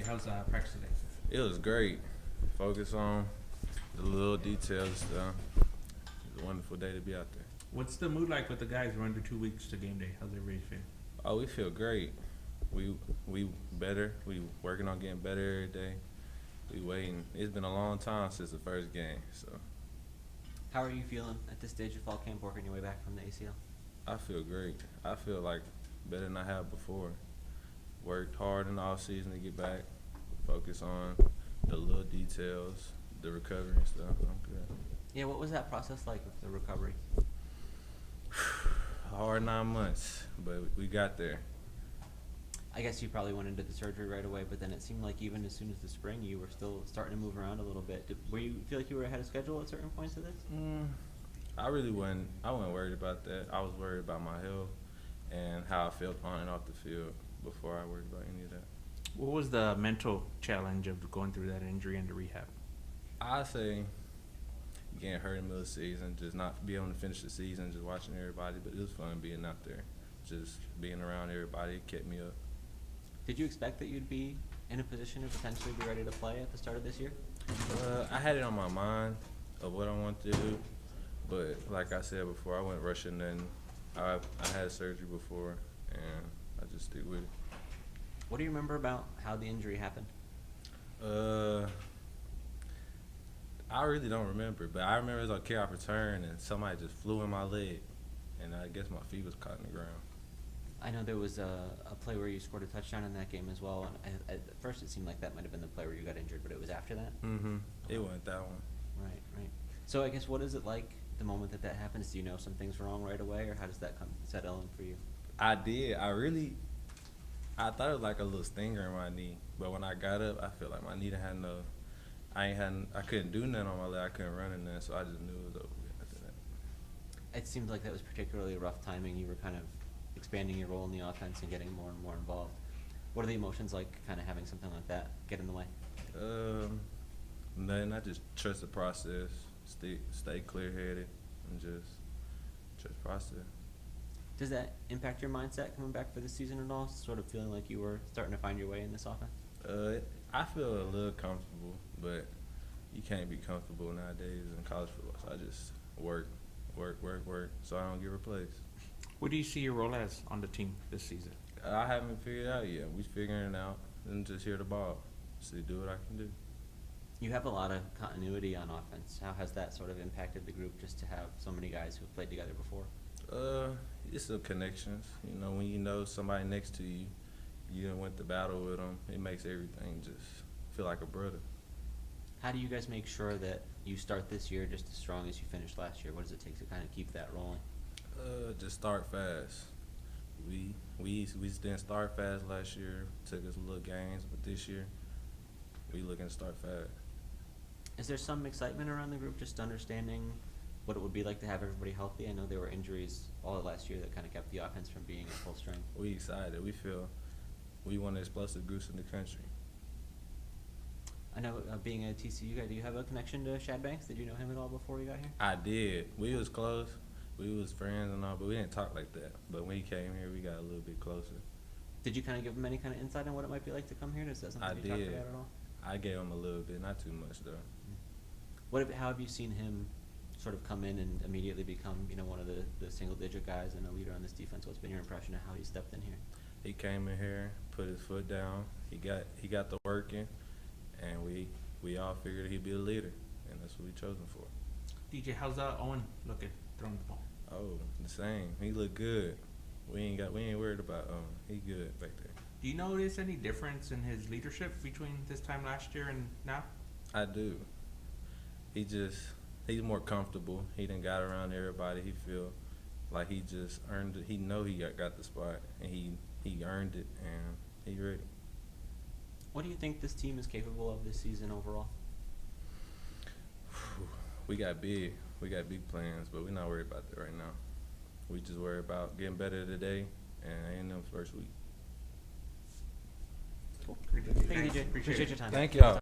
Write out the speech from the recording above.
how's practice today? It was great. Focus on the little details. It's a wonderful day to be out there. What's the mood like with the guys? We're under 2 weeks to game day. How's everybody feel? Oh, we feel great. We better. We working on getting better every day. We waiting. It's been a long time since the first game, so. How are you feeling at this stage of fall camp, working your way back from the ACL? I feel great. I feel like better than I have before. Worked hard in the off season to get back. Focus on the little details, the recovery and stuff. I'm good. Yeah, what was that process like with the recovery? Hard 9 months, but we got there. I guess you probably went into the surgery right away, but then it seemed like even as soon as the spring, you were still starting to move around a little bit. Were you feel like you were ahead of schedule at certain points of this? I really wasn't. I wasn't worried about that. I was worried about my health and how I felt on and off the field before I worried about any of that. What was the mental challenge of going through that injury and the rehab? I say getting hurt in the middle of the season, just not being able to finish the season, just watching everybody. But it was fun being out there, just being around everybody kept me up. Did you expect that you'd be in a position to potentially be ready to play at the start of this year? I had it on my mind of what I wanted to do, but like I said before, I wasn't rushing nothing. I had surgery before, and I just stick with it. What do you remember about how the injury happened? I really don't remember, but I remember it was on kickoff return, and somebody just flew in my leg, and I guess my feet was caught in the ground. I know there was a play where you scored a touchdown in that game as well, and at first it seemed like that might have been the play where you got injured, but it was after that? It wasn't that one. Right. So I guess what is it like the moment that happens? Do you know something's wrong right away, or how does that settle in for you? I did. I thought it was like a little stinger in my knee, but when I got up, I felt like my knee I couldn't do nothing on my leg. I couldn't run in there, so I just knew it was over with after that. It seemed like that was particularly rough timing. You were kind of expanding your role in the offense and getting more and more involved. What are the emotions like kind of having something like that get in the way? Nothing. I just trust the process, stay clear-headed, and just trust the process. Does that impact your mindset coming back for the season at all, sort of feeling like you were starting to find your way in this offense? I feel a little comfortable, but you can't be comfortable nowadays in college football, so I just work, so I don't get replaced. What do you see your role as on the team this season? I haven't figured it out yet. We're figuring it out and just hear the ball, see do what I can do. You have a lot of continuity on offense. How has that sort of impacted the group just to have so many guys who have played together before? It's the connections. You know, when you know somebody next to you, you done went to battle with them, it makes everything just feel like a brother. How do you guys make sure that you start this year just as strong as you finished last year? What does it take to kind of keep that rolling? Just start fast. We didn't start fast last year. Took us little games, but this year we looking to start fast. Is there some excitement around the group, just understanding what it would be like to have everybody healthy? I know there were injuries all of last year that kind of kept the offense from being at full strength. We excited. We feel we one of the explosive groups in the country. I know being a TCU guy, do you have a connection to Shad Banks? Did you know him at all before you got here? I did. We was close. We was friends and all, but we didn't talk like that. But when he came here, we got a little bit closer. Did you kind of give him any kind of insight on what it might be like to come here? Is that something you talked about at all? I gave him a little bit, not too much though. How have you seen him sort of come in and immediately become, one of the single-digit guys and a leader on this defense? What's been your impression of how he stepped in here? He came in here, put his foot down. He got the working, and we all figured he'd be a leader, and that's what we chose him for. DJ, how's Owen looking throwing the ball? Oh, the same. He looked good. We ain't worried about he good back there. Do you notice any difference in his leadership between this time last year and now? I do. He's more comfortable. He done got around everybody. He feel like he just earned it. He know he got the spot, and he earned it, and he ready. What do you think this team is capable of this season overall? We got big plans, but we're not worried about that right now. We just worry about getting better today and A&M first week. Cool. Thank you, DJ. Appreciate your time. Thank y'all.